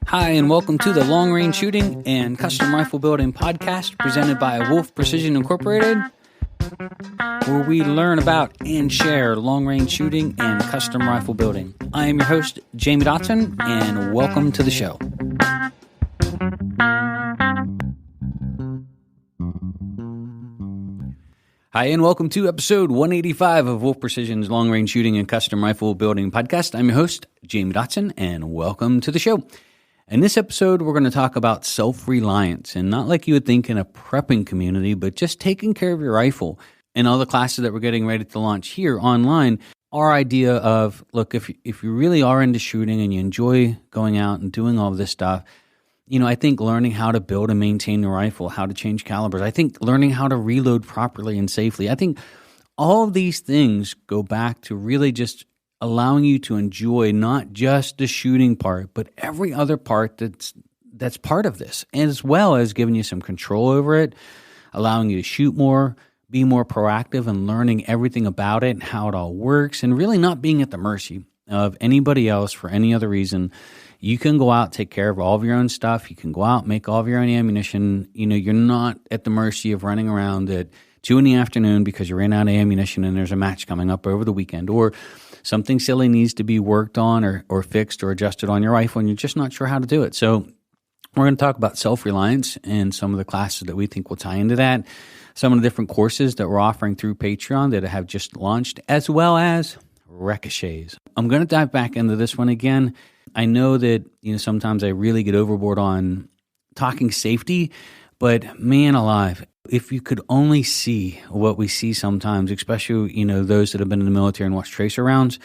Hi, and welcome to the Long Range Shooting and Custom Rifle Building podcast presented by Wolf Precision Incorporated, where we learn about and share long range shooting and custom rifle building. I am your host, Jamie Dotson, and welcome to the show. Hi, and welcome to episode 185 of Wolf Precision's Long Range Shooting and Custom Rifle Building podcast. I'm your host, Jamie Dotson, and welcome to the show. In this episode, we're going to talk about self-reliance, and not like you would think in a prepping community, but just taking care of your rifle. In all the classes that we're getting ready to launch here online, our idea of, look, if you really are into shooting and you enjoy going out and doing all of this stuff, I think learning how to build and maintain your rifle, how to change calibers, I think learning how to reload properly and safely, I think all of these things go back to really just allowing you to enjoy not just the shooting part, but every other part that's part of this, as well as giving you some control over it, allowing you to shoot more, be more proactive, and learning everything about it and how it all works, and really not being at the mercy of anybody else for any other reason. You can go out, take care of all of your own stuff. You can go out, make all of your own ammunition. You're not at the mercy of running around at 2 p.m. because you ran out of ammunition and there's a match coming up over the weekend, or something silly needs to be worked on or fixed or adjusted on your rifle and you're just not sure how to do it. So we're going to talk about self-reliance and some of the classes that we think will tie into that, some of the different courses that we're offering through Patreon that have just launched, as well as ricochets. I'm going to dive back into this one again. I know that sometimes I really get overboard on talking safety, but man alive, if you could only see what we see sometimes, especially those that have been in the military and watched tracer rounds,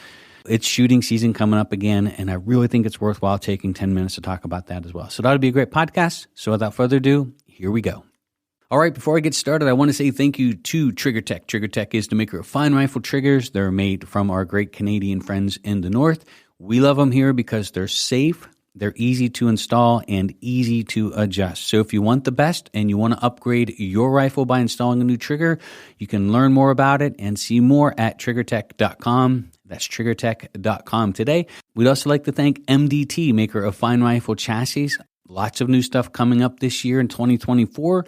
it's shooting season coming up again, and I really think it's worthwhile taking 10 minutes to talk about that as well. So that'll be a great podcast. So without further ado, here we go. All right, before I get started, I want to say thank you to TriggerTech. TriggerTech is the maker of fine rifle triggers. They're made from our great Canadian friends in the North. We love them here because they're safe, they're easy to install, and easy to adjust. So if you want the best and you want to upgrade your rifle by installing a new trigger, you can learn more about it and see more at triggertech.com. That's triggertech.com today. We'd also like to thank MDT, maker of fine rifle chassis. Lots of new stuff coming up this year in 2024.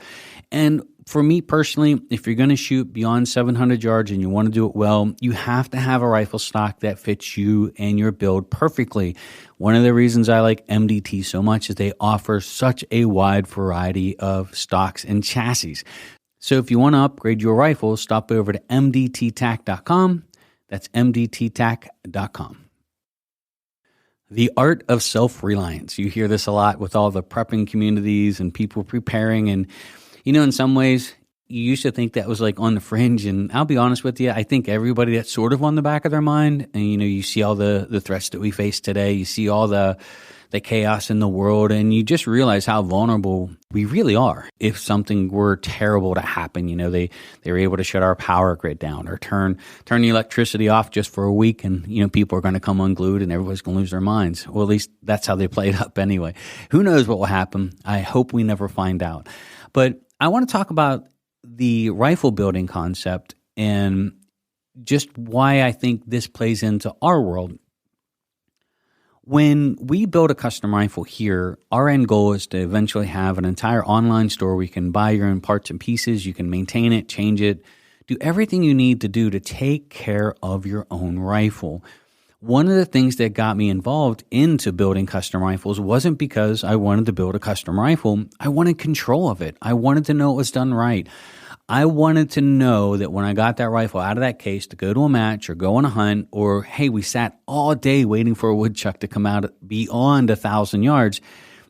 And for me personally, if you're going to shoot beyond 700 yards and you want to do it well, you have to have a rifle stock that fits you and your build perfectly. One of the reasons I like MDT so much is they offer such a wide variety of stocks and chassis. So if you want to upgrade your rifle, stop over to mdttac.com. That's mdttac.com. The art of self-reliance. You hear this a lot with all the prepping communities and people preparing. And, in some ways, you used to think that was like on the fringe. And I'll be honest with you, I think everybody that's sort of on the back of their mind. And, you see all the threats that we face today. You see all the chaos in the world. And you just realize how vulnerable we really are. If something were terrible to happen, they were able to shut our power grid down or turn the electricity off just for a week. And, people are going to come unglued and everybody's going to lose their minds. Well, at least that's how they play it up anyway. Who knows what will happen? I hope we never find out. But I want to talk about the rifle building concept and just why I think this plays into our world. When we build a custom rifle here, our end goal is to eventually have an entire online store where you can buy your own parts and pieces, you can maintain it, change it, do everything you need to do to take care of your own rifle. One of the things that got me involved into building custom rifles wasn't because I wanted to build a custom rifle. I wanted control of it. I wanted to know it was done right. I wanted to know that when I got that rifle out of that case to go to a match or go on a hunt, or, hey, we sat all day waiting for a woodchuck to come out beyond 1,000 yards,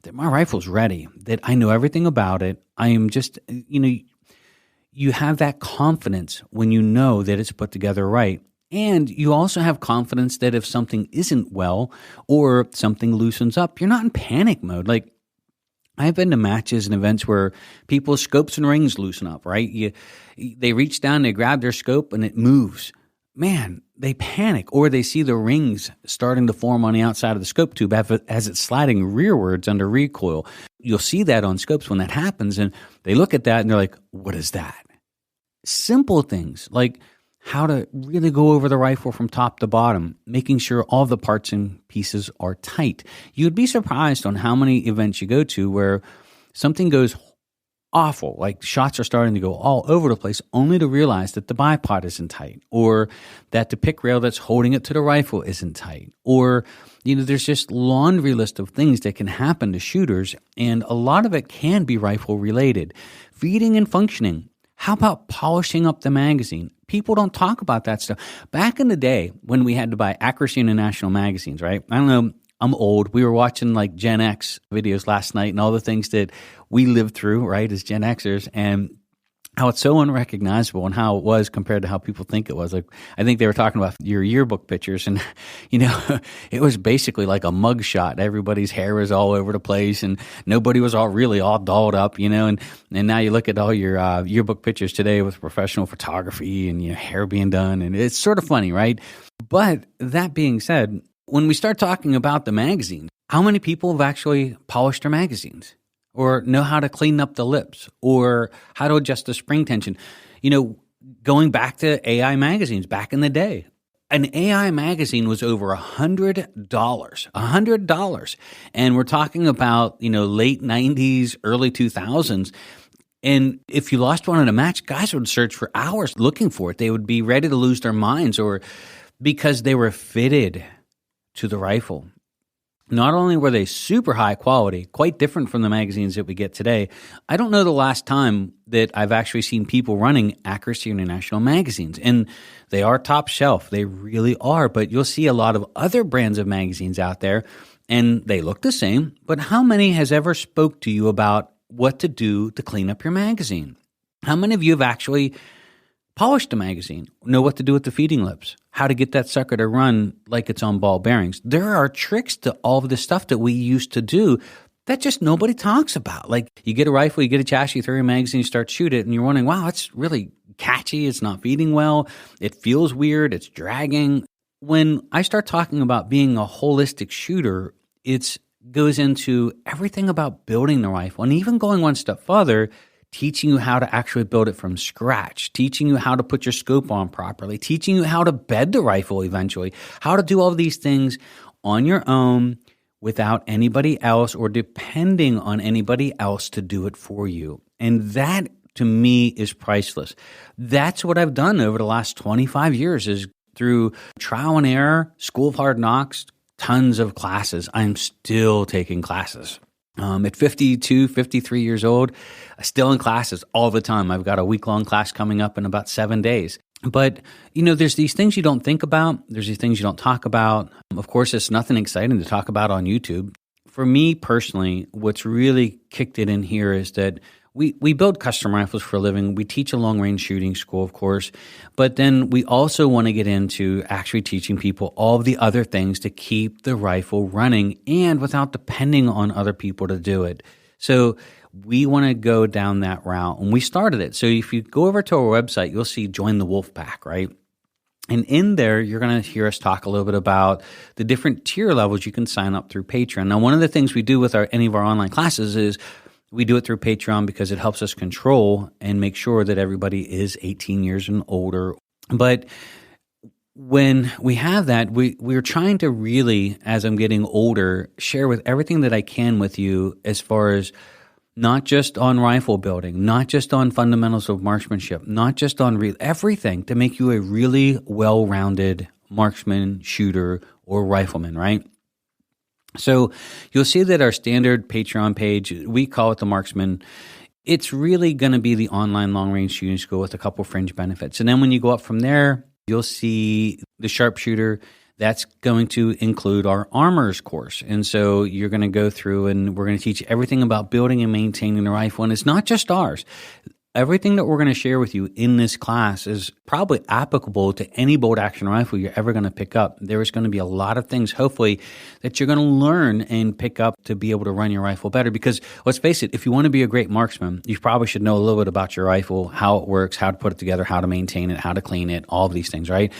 that my rifle's ready, that I know everything about it. I am just, you have that confidence when you know that it's put together right. And you also have confidence that if something isn't well or something loosens up, you're not in panic mode. Like, I've been to matches and events where people's scopes and rings loosen up, right? They reach down, they grab their scope, and it moves. Man, they panic, or they see the rings starting to form on the outside of the scope tube as it's sliding rearwards under recoil. You'll see that on scopes when that happens, and they look at that and they're like, what is that? Simple things like how to really go over the rifle from top to bottom, making sure all the parts and pieces are tight. You'd be surprised on how many events you go to where something goes awful, like shots are starting to go all over the place, only to realize that the bipod isn't tight, or that the pick rail that's holding it to the rifle isn't tight, or there's just laundry list of things that can happen to shooters, and a lot of it can be rifle related. Feeding and functioning. How about polishing up the magazine? People don't talk about that stuff. Back in the day when we had to buy Accuracy International magazines, right? I don't know. I'm old. We were watching like Gen X videos last night and all the things that we lived through, right, as Gen Xers, and how it's so unrecognizable and how it was compared to how people think it was. Like, I think they were talking about your yearbook pictures, and it was basically like a mug shot. Everybody's hair was all over the place, and nobody was all dolled up, and now you look at all your yearbook pictures today with professional photography and hair being done, and it's sort of funny, right? But that being said, when we start talking about the magazines, how many people have actually polished their magazines or know how to clean up the lips or how to adjust the spring tension? Going back to AI magazines back in the day, an AI magazine was over $100. And we're talking about, late 90s, early 2000s. And if you lost one in a match, guys would search for hours looking for it. They would be ready to lose their minds, or because they were fitted to the rifle. Not only were they super high quality, quite different from the magazines that we get today, I don't know the last time that I've actually seen people running Accuracy International magazines. And they are top shelf. They really are. But you'll see a lot of other brands of magazines out there, and they look the same. But how many has ever spoke to you about what to do to clean up your magazine? How many of you have actually polished a magazine, know what to do with the feeding lips, how to get that sucker to run like it's on ball bearings? There are tricks to all of the stuff that we used to do that just nobody talks about. Like, you get a rifle, you get a chassis, you throw your magazine, you start shoot it, and you're wondering, wow, it's really catchy, it's not feeding well, it feels weird, it's dragging. When I start talking about being a holistic shooter, it goes into everything about building the rifle, and even going one step further, teaching you how to actually build it from scratch, teaching you how to put your scope on properly, teaching you how to bed the rifle eventually, how to do all of these things on your own without anybody else or depending on anybody else to do it for you. And that, to me, is priceless. That's what I've done over the last 25 years, is through trial and error, school of hard knocks, tons of classes. I'm still taking classes. At 52, 53 years old, still in classes all the time. I've got a week-long class coming up in about 7 days. But, there's these things you don't think about. There's these things you don't talk about. Of course, it's nothing exciting to talk about on YouTube. For me personally, what's really kicked it in here is that we build custom rifles for a living. We teach a long-range shooting school, of course, but then we also want to get into actually teaching people all of the other things to keep the rifle running and without depending on other people to do it. So we want to go down that route, and we started it. So if you go over to our website, you'll see Join the Wolf Pack, right? And in there, you're going to hear us talk a little bit about the different tier levels you can sign up through Patreon. Now, one of the things we do with any of our online classes is we do it through Patreon because it helps us control and make sure that everybody is 18 years and older. But when we have that, we're trying to really, as I'm getting older, share with everything that I can with you as far as not just on rifle building, not just on fundamentals of marksmanship, not just on everything to make you a really well-rounded marksman, shooter, or rifleman, right? So you'll see that our standard Patreon page, we call it the Marksman. It's really going to be the online long-range shooting school with a couple fringe benefits. And then when you go up from there, you'll see the sharpshooter. That's going to include our armors course. And so you're going to go through and we're going to teach everything about building and maintaining the rifle. And it's not just ours. Everything that we're going to share with you in this class is probably applicable to any bolt action rifle you're ever going to pick up. There is going to be a lot of things, hopefully, that you're going to learn and pick up to be able to run your rifle better. Because let's face it, if you want to be a great marksman, you probably should know a little bit about your rifle, how it works, how to put it together, how to maintain it, how to clean it, all of these things, right?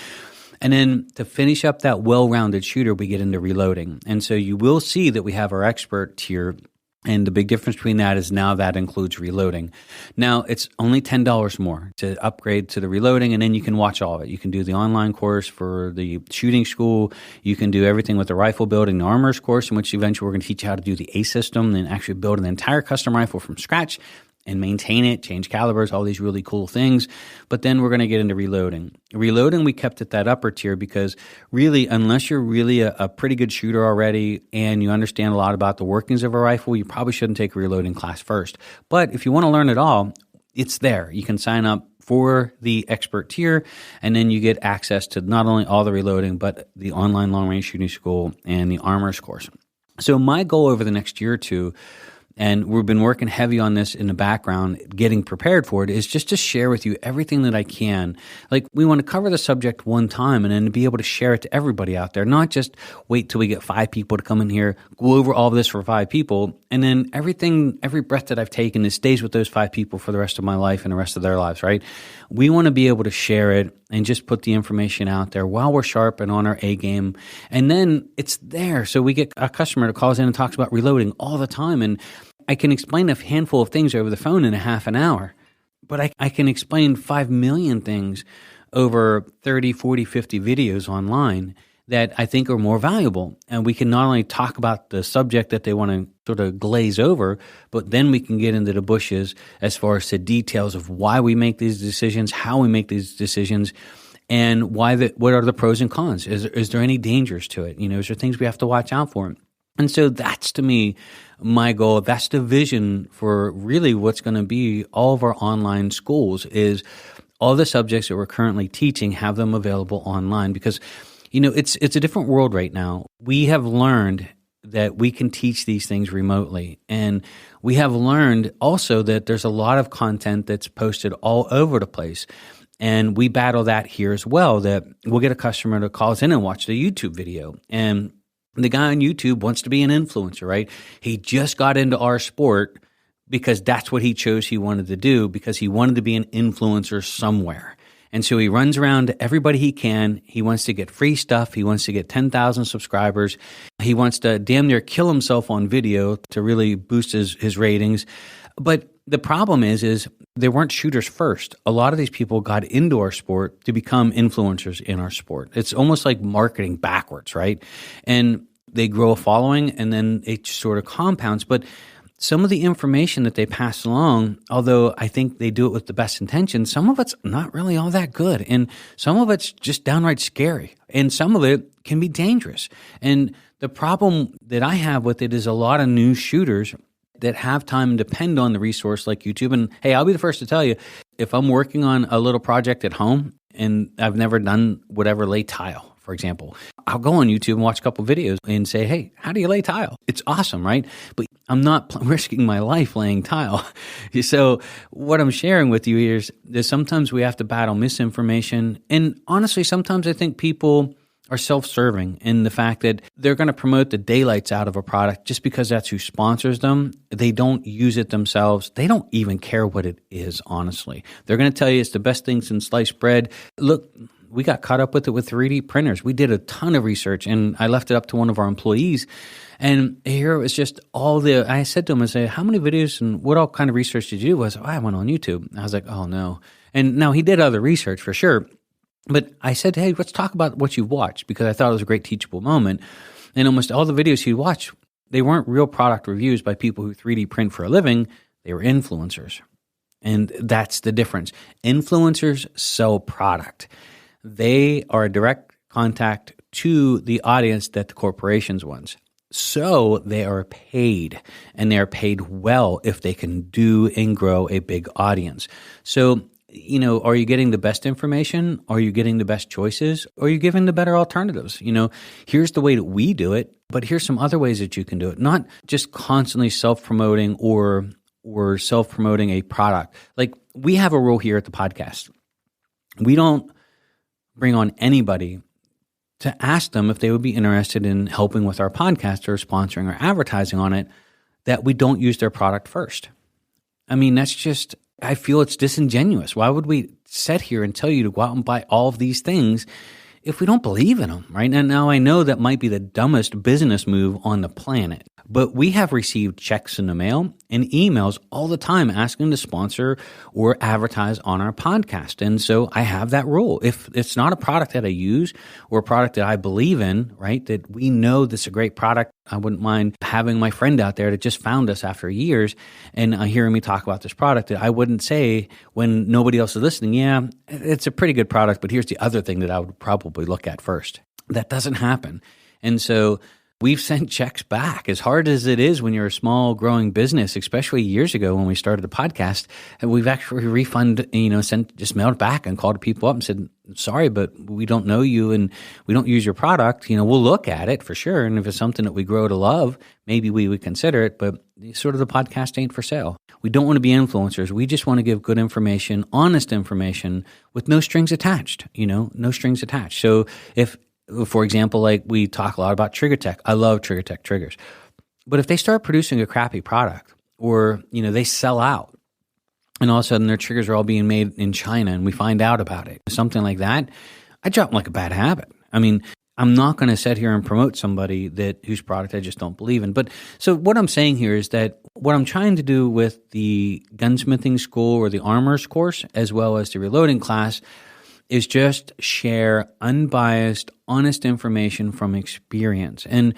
And then to finish up that well-rounded shooter, we get into reloading. And so you will see that we have our expert tier. And the big difference between that is now that includes reloading. Now, it's only $10 more to upgrade to the reloading, and then you can watch all of it. You can do the online course for the shooting school. You can do everything with the rifle building, the armorers course, in which eventually we're going to teach you how to do the ACE system and actually build an entire custom rifle from scratch and maintain it, change calibers, all these really cool things. But then we're going to get into reloading. Reloading, we kept at that upper tier because really, unless you're really a pretty good shooter already and you understand a lot about the workings of a rifle, you probably shouldn't take a reloading class first. But if you want to learn it all, it's there. You can sign up for the expert tier, and then you get access to not only all the reloading, but the online long-range shooting school and the armorers course. So my goal over the next year or two, and we've been working heavy on this in the background, getting prepared for it, is just to share with you everything that I can. Like, we want to cover the subject one time and then to be able to share it to everybody out there, not just wait till we get 5 people to come in here, go over all of this for 5 people, and then every breath that I've taken, it stays with those 5 people for the rest of my life and the rest of their lives, right? We want to be able to share it and just put the information out there while we're sharp and on our A game. And then it's there. So we get a customer that calls in and talks about reloading all the time. And I can explain a handful of things over the phone in a half an hour, but I can explain 5 million things over 30, 40, 50 videos online that I think are more valuable. And we can not only talk about the subject that they want to sort of glaze over, but then we can get into the bushes as far as the details of why we make these decisions, how we make these decisions, and what are the pros and cons? Is there any dangers to it? Is there things we have to watch out for? And so that's, to me, my goal. That's the vision for really what's going to be all of our online schools, is all the subjects that we're currently teaching, have them available online, because it's a different world right now. We have learned that we can teach these things remotely, and we have learned also that there's a lot of content that's posted all over the place. And we battle that here as well, that we'll get a customer that calls in and watch the YouTube video, and the guy on YouTube wants to be an influencer, right? He just got into our sport because that's what he chose he wanted to do, because he wanted to be an influencer somewhere. And so he runs around to everybody he can. He wants to get free stuff. He wants to get 10,000 subscribers. He wants to damn near kill himself on video to really boost his ratings. But the problem is they weren't shooters first. A lot of these people got into our sport to become influencers in our sport. It's almost like marketing backwards, right? And they grow a following, and then it sort of compounds. But some of the information that they pass along, although I think they do it with the best intentions, some of it's not really all that good. And some of it's just downright scary. And some of it can be dangerous. And the problem that I have with it is a lot of new shooters that have time and depend on the resource like YouTube. And hey, I'll be the first to tell you, if I'm working on a little project at home and I've never done lay tile, for example, I'll go on YouTube and watch a couple videos and say, hey, how do you lay tile? It's awesome, right? But I'm not risking my life laying tile. So what I'm sharing with you here is sometimes we have to battle misinformation. And honestly, sometimes I think people are self-serving in the fact that they're going to promote the daylights out of a product just because that's who sponsors them. They don't use it themselves. They don't even care what it is, honestly. They're going to tell you it's the best thing since sliced bread. Look, we got caught up with it with 3D printers. We did a ton of research, and I left it up to one of our employees. And here it was just I said to him, I said, how many videos and what all kind of research did you do? I went on YouTube. I was like, oh no. And now he did other research for sure. But I said, hey, let's talk about what you've watched, because I thought it was a great teachable moment. And almost all the videos he watched, they weren't real product reviews by people who 3D print for a living. They were influencers. And that's the difference. Influencers sell product. They are a direct contact to the audience that the corporations want. So they are paid, and they are paid well if they can do and grow a big audience. So, are you getting the best information? Are you getting the best choices? Or are you giving the better alternatives? Here's the way that we do it, but here's some other ways that you can do it. Not just constantly self-promoting or self-promoting a product. Like, we have a rule here at the podcast. We don't bring on anybody to ask them if they would be interested in helping with our podcast or sponsoring or advertising on it, that we don't use their product first. I mean, that's just, I feel it's disingenuous. Why would we sit here and tell you to go out and buy all of these things if we don't believe in them, right? And now I know that might be the dumbest business move on the planet, But we have received checks in the mail and emails all the time asking to sponsor or advertise on our podcast. And so I have that rule. If it's not a product that I use or a product that I believe in, right, that we know this is a great product, I wouldn't mind having my friend out there that just found us after years and hearing me talk about this product, that I wouldn't say when nobody else is listening, yeah, it's a pretty good product, but here's the other thing that I would probably look at first. That doesn't happen. And so we've sent checks back. As hard as it is when you're a small growing business, especially years ago when we started the podcast, and we've actually just mailed it back and called people up and said, sorry, but we don't know you and we don't use your product. We'll look at it for sure. And if it's something that we grow to love, maybe we would consider it, but sort of the podcast ain't for sale. We don't want to be influencers. We just want to give good information, honest information with no strings attached, no strings attached. So if, for example, like we talk a lot about Trigger Tech. I love Trigger Tech triggers. But if they start producing a crappy product or, they sell out and all of a sudden their triggers are all being made in China and we find out about it, something like that, I drop them like a bad habit. I mean, I'm not going to sit here and promote somebody whose product I just don't believe in. But so what I'm saying here is that what I'm trying to do with the gunsmithing school or the armorers course, as well as the reloading class, is just share unbiased, honest information from experience. And,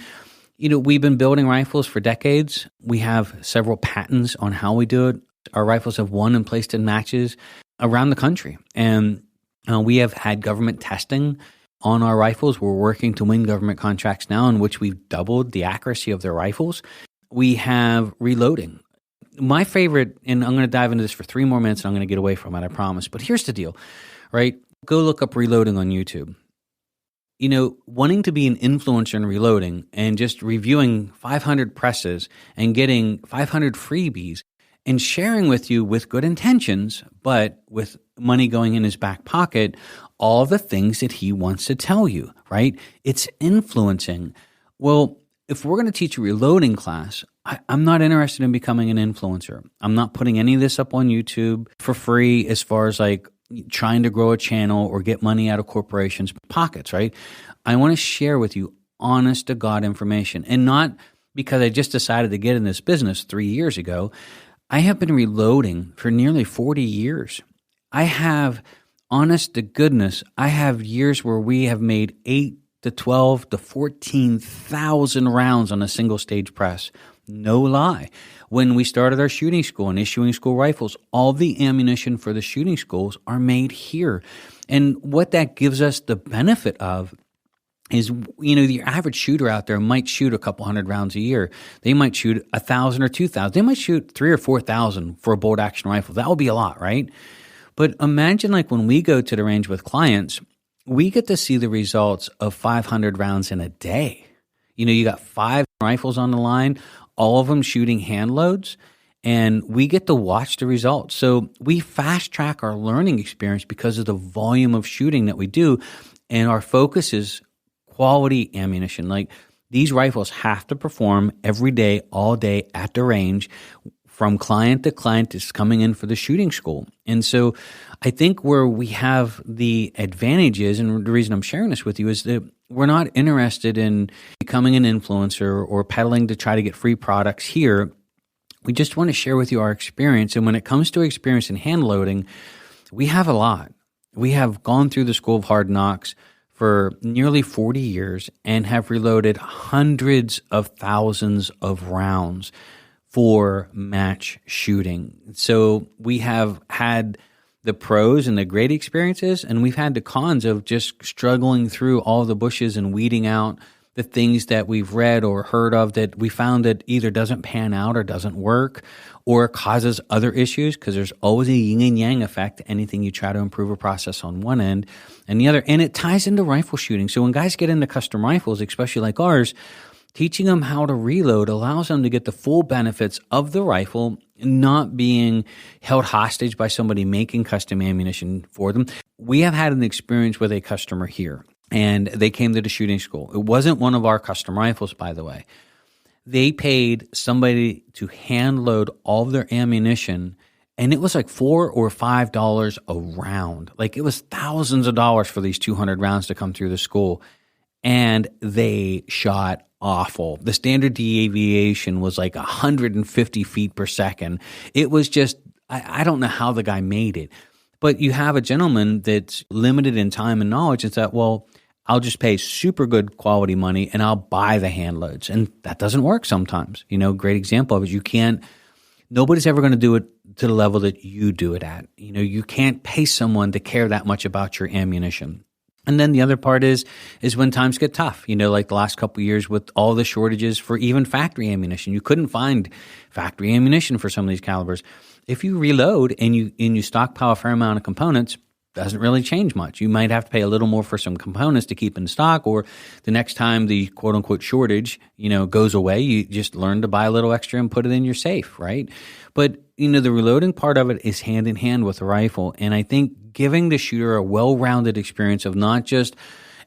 we've been building rifles for decades. We have several patents on how we do it. Our rifles have won and placed in matches around the country. And we have had government testing on our rifles. We're working to win government contracts now in which we've doubled the accuracy of their rifles. We have reloading. My favorite, and I'm going to dive into this for 3 more minutes and I'm going to get away from it, I promise. But here's the deal, right? Go look up reloading on YouTube. Wanting to be an influencer in reloading and just reviewing 500 presses and getting 500 freebies and sharing with you with good intentions, but with money going in his back pocket, all the things that he wants to tell you, right? It's influencing. Well, if we're going to teach a reloading class, I'm not interested in becoming an influencer. I'm not putting any of this up on YouTube for free as far as like trying to grow a channel or get money out of corporations' pockets, right? I want to share with you honest to God information, and not because I just decided to get in this business 3 years ago. I have been reloading for nearly 40 years. I have, honest to goodness, I have years where we have made 8 to 12 to 14,000 rounds on a single stage press. No lie. When we started our shooting school and issuing school rifles, all the ammunition for the shooting schools are made here. And what that gives us the benefit of is, the average shooter out there might shoot a couple hundred rounds a year. They might shoot 1,000 or 2,000. They might shoot 3,000 or 4,000 for a bolt action rifle. That would be a lot, right? But imagine like when we go to the range with clients, we get to see the results of 500 rounds in a day. You got 5 rifles on the line, all of them shooting hand loads, and we get to watch the results. So we fast track our learning experience because of the volume of shooting that we do, and our focus is quality ammunition. Like these rifles have to perform every day, all day at the range, from client to client that's coming in for the shooting school. And so I think where we have the advantages, and the reason I'm sharing this with you, is that we're not interested in becoming an influencer or peddling to try to get free products here. We just want to share with you our experience. And when it comes to experience in hand loading, we have a lot. We have gone through the School of Hard Knocks for nearly 40 years and have reloaded hundreds of thousands of rounds for match shooting. So we have had the pros and the great experiences, and we've had the cons of just struggling through all the bushes and weeding out the things that we've read or heard of that we found that either doesn't pan out or doesn't work or causes other issues, because there's always a yin and yang effect to anything you try to improve a process on one end and the other. And it ties into rifle shooting. So when guys get into custom rifles, especially like ours, teaching them how to reload allows them to get the full benefits of the rifle, not being held hostage by somebody making custom ammunition for them. We have had an experience with a customer here, and they came to the shooting school. It wasn't one of our custom rifles, by the way. They paid somebody to hand load all of their ammunition, and it was like $4 or $5 a round. Like it was thousands of dollars for these 200 rounds to come through the school. And they shot awful. The standard deviation was like 150 feet per second. It was just, I don't know how the guy made it. But you have a gentleman that's limited in time and knowledge. It's that, well, I'll just pay super good quality money and I'll buy the hand loads. And that doesn't work sometimes. Great example of it. Nobody's ever going to do it to the level that you do it at. You can't pay someone to care that much about your ammunition. And then the other part is when times get tough, like the last couple of years with all the shortages for even factory ammunition. You couldn't find factory ammunition for some of these calibers. If you reload and you stockpile a fair amount of components, doesn't really change much. You might have to pay a little more for some components to keep in stock, or the next time the quote unquote shortage, goes away, you just learn to buy a little extra and put it in your safe, right? But, the reloading part of it is hand in hand with the rifle. And I think giving the shooter a well-rounded experience of not just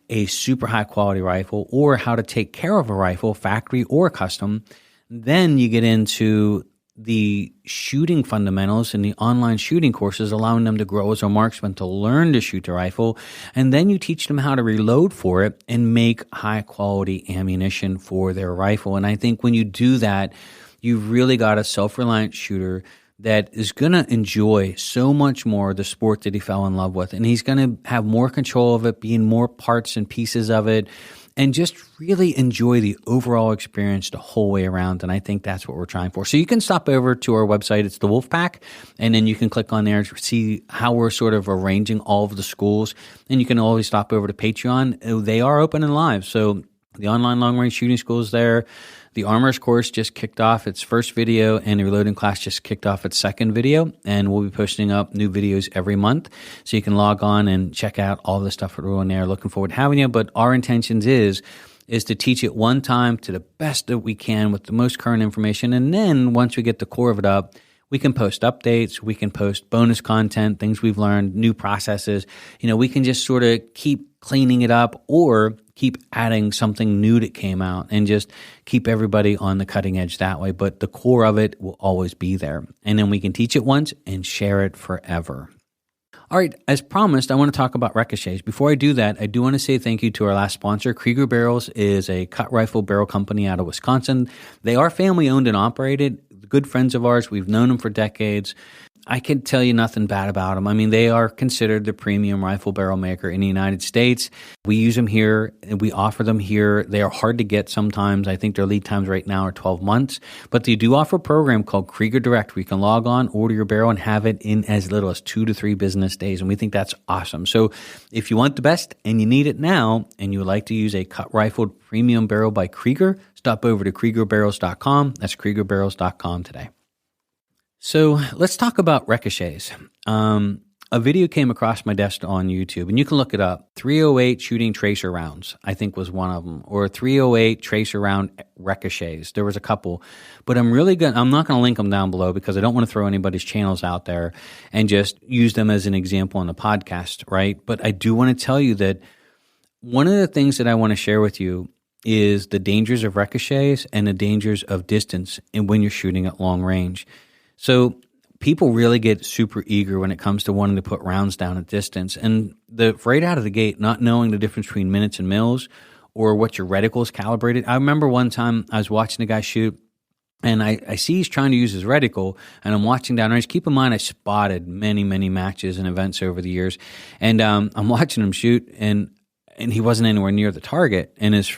a super high quality rifle or how to take care of a rifle, factory or custom, then you get into the shooting fundamentals and the online shooting courses, allowing them to grow as a marksman, to learn to shoot the rifle. And then you teach them how to reload for it and make high quality ammunition for their rifle. And I think when you do that, you've really got a self-reliant shooter that is going to enjoy so much more the sport that he fell in love with. And he's going to have more control of it, being more parts and pieces of it, and just really enjoy the overall experience the whole way around. And I think that's what we're trying for. So you can stop over to our website. It's the Wolfpack. And then you can click on there to see how we're sort of arranging all of the schools. And you can always stop over to Patreon. They are open and live. So the online long-range shooting school is there. The Armorers course just kicked off its first video, and the reloading class just kicked off its second video. And we'll be posting up new videos every month. So you can log on and check out all the stuff we're doing there. Looking forward to having you. But our intentions is to teach it one time to the best that we can with the most current information. And then once we get the core of it up, we can post updates, we can post bonus content, things we've learned, new processes. We can just sort of keep cleaning it up or keep adding something new that came out and just keep everybody on the cutting edge that way. But the core of it will always be there. And then we can teach it once and share it forever. All right, as promised, I want to talk about ricochets. Before I do that, I do want to say thank you to our last sponsor. Krieger Barrels is a cut rifle barrel company out of Wisconsin. They are family owned and operated. Good friends of ours. We've known them for decades. I can tell you nothing bad about them. I mean, they are considered the premium rifle barrel maker in the United States. We use them here, and we offer them here. They are hard to get sometimes. I think their lead times right now are 12 months. But they do offer a program called Krieger Direct where you can log on, order your barrel, and have it in as little as 2 to 3 business days. And we think that's awesome. So if you want the best and you need it now, and you would like to use a cut rifled premium barrel by Krieger, stop over to KriegerBarrels.com. That's KriegerBarrels.com today. So let's talk about ricochets. A video came across my desk on YouTube, and you can look it up. 308 shooting tracer rounds, I think was one of them, or 308 tracer round ricochets. There was a couple, but I'm not going to link them down below because I don't want to throw anybody's channels out there and just use them as an example on the podcast, right? But I do want to tell you that one of the things that I want to share with you is the dangers of ricochets and the dangers of distance and when you're shooting at long range. So people really get super eager when it comes to wanting to put rounds down at distance. And right out of the gate, not knowing the difference between minutes and mils or what your reticle is calibrated. I remember one time I was watching a guy shoot, and I see he's trying to use his reticle, and I'm watching down range. Keep in mind, I spotted many, many matches and events over the years. And I'm watching him shoot, and he wasn't anywhere near the target, and his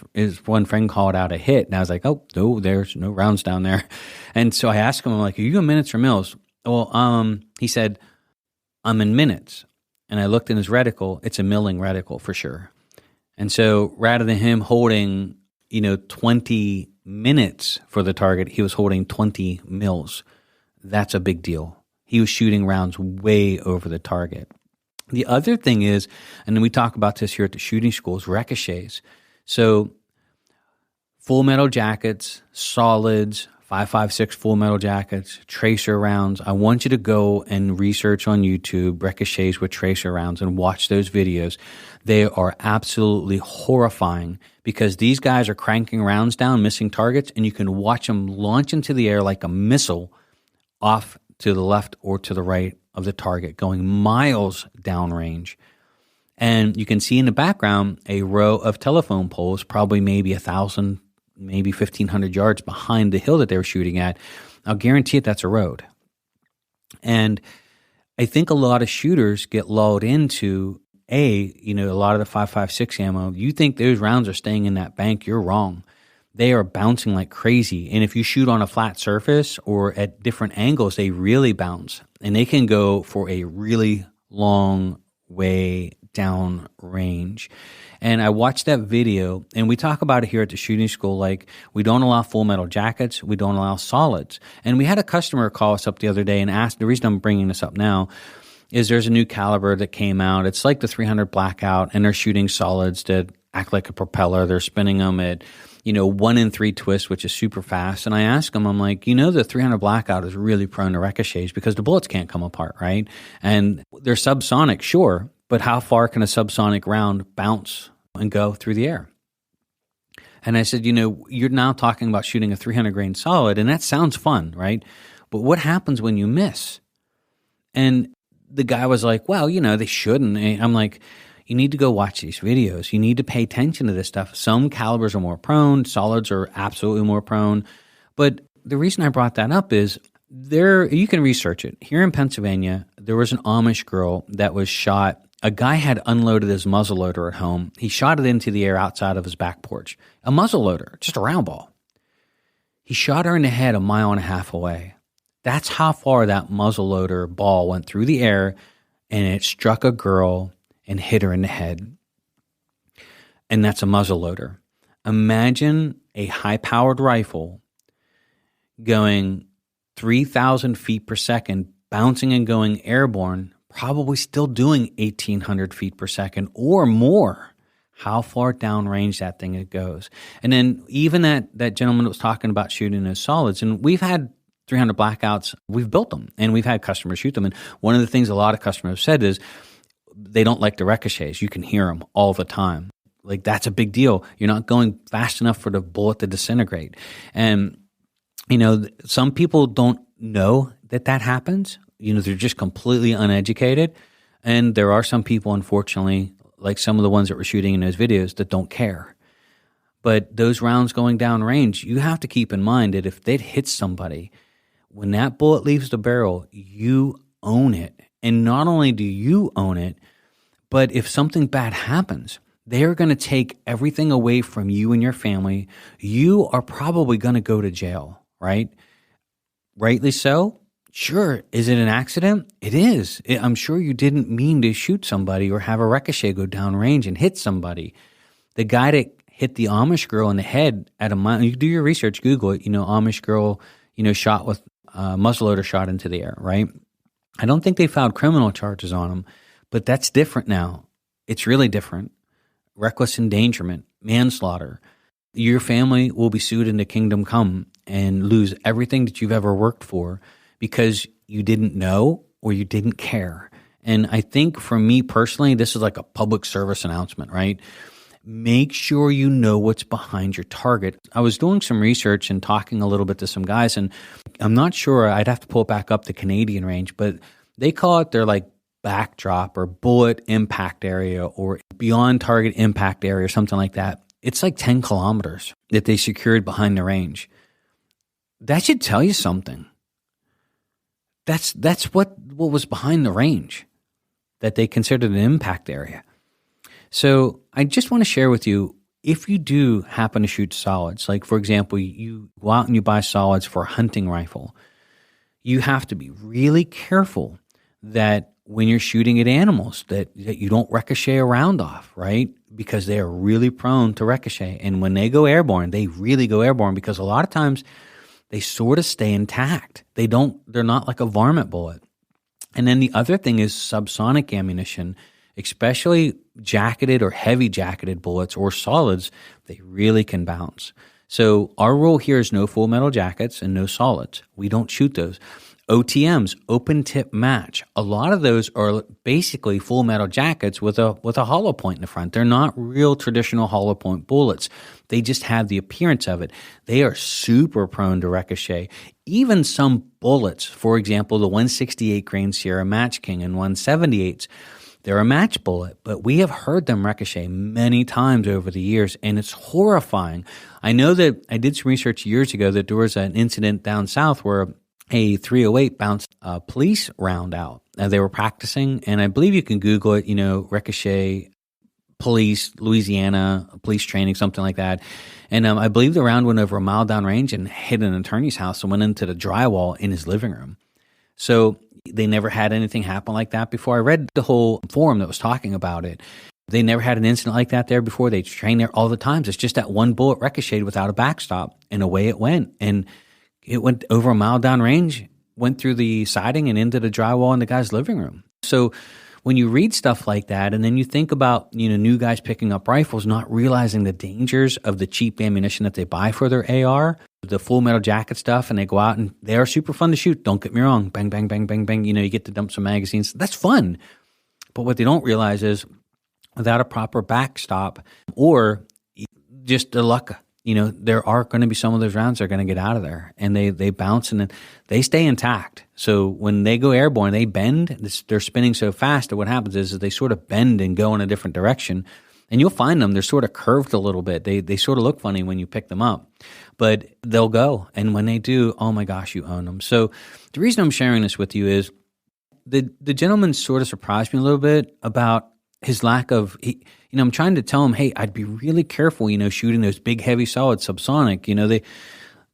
one friend called out a hit, and I was like, oh, no, there's no rounds down there. And so I asked him, I'm like, are you in minutes or mils? Well, he said, I'm in minutes. And I looked in his reticle, it's a milling reticle for sure. And so rather than him holding, 20 minutes for the target, he was holding 20 mils. That's a big deal. He was shooting rounds way over the target. The other thing is, and we talk about this here at the shooting schools, ricochets. So full metal jackets, solids, 5.56 full metal jackets, tracer rounds. I want you to go and research on YouTube ricochets with tracer rounds and watch those videos. They are absolutely horrifying because these guys are cranking rounds down, missing targets, and you can watch them launch into the air like a missile off to the left or to the right of the target, going miles downrange. And you can see in the background a row of telephone poles, probably maybe 1,000 maybe 1,500 yards behind the hill that they were shooting at, I'll guarantee it that's a road. And I think a lot of shooters get lulled into a lot of the 5.56 ammo. You think those rounds are staying in that bank, you're wrong. They are bouncing like crazy. And if you shoot on a flat surface or at different angles, they really bounce. And they can go for a really long way down range. And I watched that video, and we talk about it here at the shooting school, like we don't allow full metal jackets, we don't allow solids. And we had a customer call us up the other day and ask, the reason I'm bringing this up now is there's a new caliber that came out. It's like the 300 Blackout, and they're shooting solids that act like a propeller. They're spinning them at 1 in 3 twists, which is super fast. And I asked them, I'm like, the 300 Blackout is really prone to ricochets because the bullets can't come apart, right? And they're subsonic, sure, but how far can a subsonic round bounce and go through the air? And I said, you're now talking about shooting a 300 grain solid, and that sounds fun, right? But what happens when you miss? And the guy was like, well, they shouldn't. And I'm like, you need to go watch these videos. You need to pay attention to this stuff. Some calibers are more prone. Solids are absolutely more prone. But the reason I brought that up is you can research it. Here in Pennsylvania, there was an Amish girl that was shot. A guy had unloaded his muzzleloader at home. He shot it into the air outside of his back porch. A muzzleloader, just a round ball. He shot her in the head 1.5 miles away. That's how far that muzzleloader ball went through the air, and it struck a girl and hit her in the head. And that's a muzzleloader. Imagine a high-powered rifle going 3,000 feet per second, bouncing and going airborne, probably still doing 1,800 feet per second or more. How far downrange that thing it goes. And then even that gentleman that was talking about shooting those solids, and we've had 300 Blackouts, we've built them, and we've had customers shoot them. And one of the things a lot of customers have said is they don't like the ricochets. You can hear them all the time. Like, that's a big deal. You're not going fast enough for the bullet to disintegrate. And, some people don't know that happens. They're just completely uneducated. And there are some people, unfortunately, like some of the ones that were shooting in those videos, that don't care. But those rounds going down range, you have to keep in mind that if they'd hit somebody, when that bullet leaves the barrel, you own it. And not only do you own it, but if something bad happens, they are going to take everything away from you and your family. You are probably going to go to jail, right? Rightly so. Sure. Is it an accident? It is. I'm sure you didn't mean to shoot somebody or have a ricochet go down range and hit somebody. The guy that hit the Amish girl in the head at a mile, you do your research, Google it, Amish girl, shot with a muzzleloader shot into the air, right? I don't think they filed criminal charges on him, but that's different now. It's really different. Reckless endangerment, manslaughter. Your family will be sued into kingdom come and lose everything that you've ever worked for because you didn't know or you didn't care. And I think for me personally, this is like a public service announcement, right? Make sure you know what's behind your target. I was doing some research and talking a little bit to some guys, and I'm not sure, I'd have to pull it back up the Canadian range, but they call it their like backdrop or bullet impact area or beyond target impact area or something like that. It's like 10 kilometers that they secured behind the range. That should tell you something. That's what was behind the range, that they considered an impact area. So I just want to share with you, if you do happen to shoot solids, like for example, you go out and you buy solids for a hunting rifle, you have to be really careful that when you're shooting at animals, that you don't ricochet a round off, right? Because they are really prone to ricochet. And when they go airborne, they really go airborne because a lot of times they sort of stay intact. They're not like a varmint bullet. And then the other thing is subsonic ammunition, especially jacketed or heavy jacketed bullets or solids, they really can bounce. So our rule here is no full metal jackets and no solids. We don't shoot those. OTMs, open tip match. A lot of those are basically full metal jackets with a hollow point in the front. They're not real traditional hollow point bullets. They just have the appearance of it. They are super prone to ricochet. Even some bullets, for example, the 168 grain Sierra Match King and 178s, They're a match bullet, but we have heard them ricochet many times over the years, and it's horrifying. I know that I did some research years ago that there was an incident down south where a .308 bounced a police round out. They were practicing, and I believe you can Google it, ricochet police, Louisiana, police training, something like that. And I believe the round went over a mile downrange and hit an attorney's house and went into the drywall in his living room. So they never had anything happen like that before. I read the whole forum that was talking about it. They never had an incident like that there before. They train there all the time. It's just that one bullet ricocheted without a backstop, and away it went. And it went over a mile downrange, went through the siding and into the drywall in the guy's living room. So when you read stuff like that, and then you think about, new guys picking up rifles, not realizing the dangers of the cheap ammunition that they buy for their AR, the full metal jacket stuff, and they go out and they are super fun to shoot. Don't get me wrong. Bang, bang, bang, bang, bang. You get to dump some magazines. That's fun. But what they don't realize is without a proper backstop or just the luck, there are going to be some of those rounds that are going to get out of there, and they bounce and then they stay intact. So when they go airborne, they bend. They're spinning so fast that what happens is they sort of bend and go in a different direction. And you'll find them, they're sort of curved a little bit. They sort of look funny when you pick them up, but they'll go. And when they do, oh my gosh, you own them. So the reason I'm sharing this with you is the gentleman sort of surprised me a little bit about his lack of, I'm trying to tell him, hey, I'd be really careful, shooting those big, heavy, solid subsonic.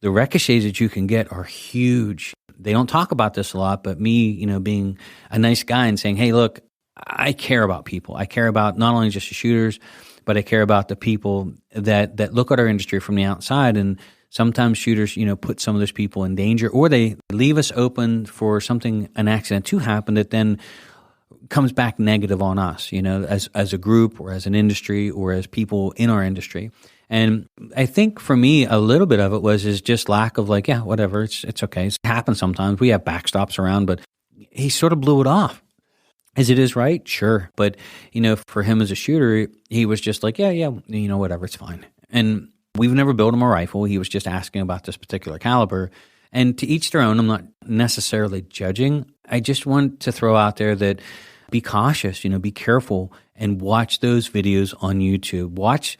The ricochets that you can get are huge. They don't talk about this a lot, but me, being a nice guy and saying, hey, look, I care about people. I care about not only just the shooters, but I care about the people that look at our industry from the outside. And sometimes shooters, put some of those people in danger, or they leave us open for an accident to happen that then comes back negative on us, as a group or as an industry or as people in our industry. And I think for me, a little bit of it is just lack of whatever, it's okay. It happens sometimes. We have backstops around, but he sort of blew it off. Is it his right? Sure. But, for him as a shooter, he was just like, yeah, whatever, it's fine. And we've never built him a rifle. He was just asking about this particular caliber. And to each their own, I'm not necessarily judging. I just want to throw out there that be cautious, be careful, and watch those videos on YouTube. Watch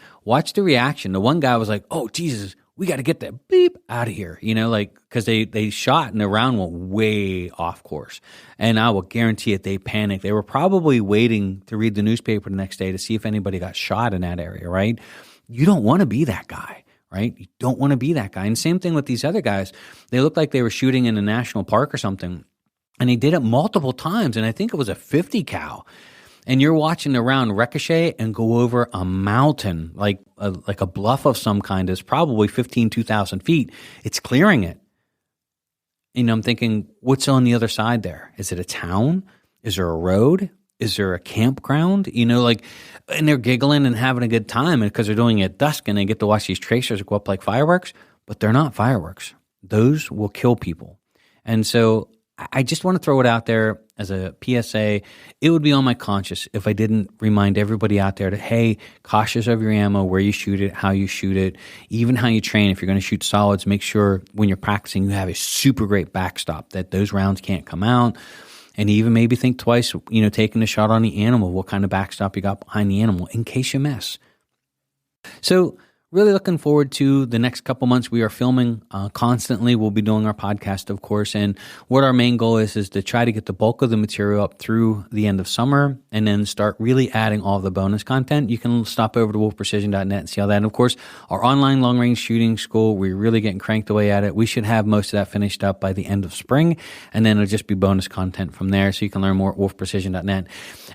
the reaction. The one guy was like, oh, Jesus, we got to get that beep out of here, because they shot and the round went way off course. And I will guarantee it, they panicked. They were probably waiting to read the newspaper the next day to see if anybody got shot in that area, right? You don't want to be that guy, right? You don't want to be that guy. And same thing with these other guys. They looked like they were shooting in a national park or something. And he did it multiple times, and I think it was a 50 cal. And you're watching the round ricochet and go over a mountain, like a bluff of some kind. It's probably 2,000 feet. It's clearing it. I'm thinking, what's on the other side there? Is it a town? Is there a road? Is there a campground? And they're giggling and having a good time because they're doing it at dusk and they get to watch these tracers go up like fireworks, but they're not fireworks. Those will kill people. And so I just want to throw it out there as a PSA. It would be on my conscience if I didn't remind everybody out there that, hey, cautious of your ammo, where you shoot it, how you shoot it, even how you train. If you're going to shoot solids, make sure when you're practicing you have a super great backstop, that those rounds can't come out. And even maybe think twice, taking a shot on the animal, what kind of backstop you got behind the animal in case you miss. So really looking forward to the next couple months. We are filming constantly. We'll be doing our podcast, of course. And what our main goal is to try to get the bulk of the material up through the end of summer and then start really adding all the bonus content. You can stop over to wolfprecision.net and see all that. And of course, our online long-range shooting school, we're really getting cranked away at it. We should have most of that finished up by the end of spring. And then it'll just be bonus content from there. So you can learn more at wolfprecision.net.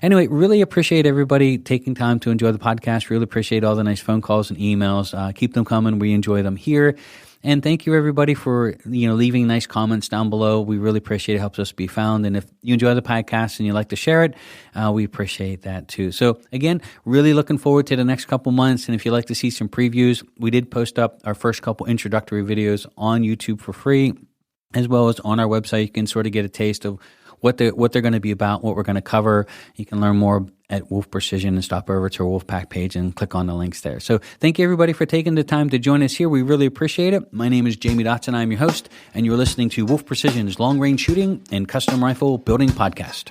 Anyway, really appreciate everybody taking time to enjoy the podcast. Really appreciate all the nice phone calls and emails. Keep them coming. We enjoy them here. And thank you, everybody, for leaving nice comments down below. We really appreciate it. It helps us be found. And if you enjoy the podcast and you like to share it, we appreciate that too. So again, really looking forward to the next couple months. And if you'd like to see some previews, we did post up our first couple introductory videos on YouTube for free, as well as on our website. You can sort of get a taste of what they're going to be about, what we're going to cover. You can learn more at Wolf Precision and stop over to our Wolfpack page and click on the links there. So thank you, everybody, for taking the time to join us here. We really appreciate it. My name is Jamie Dotson. I'm your host, and you're listening to Wolf Precision's Long Range Shooting and Custom Rifle Building Podcast.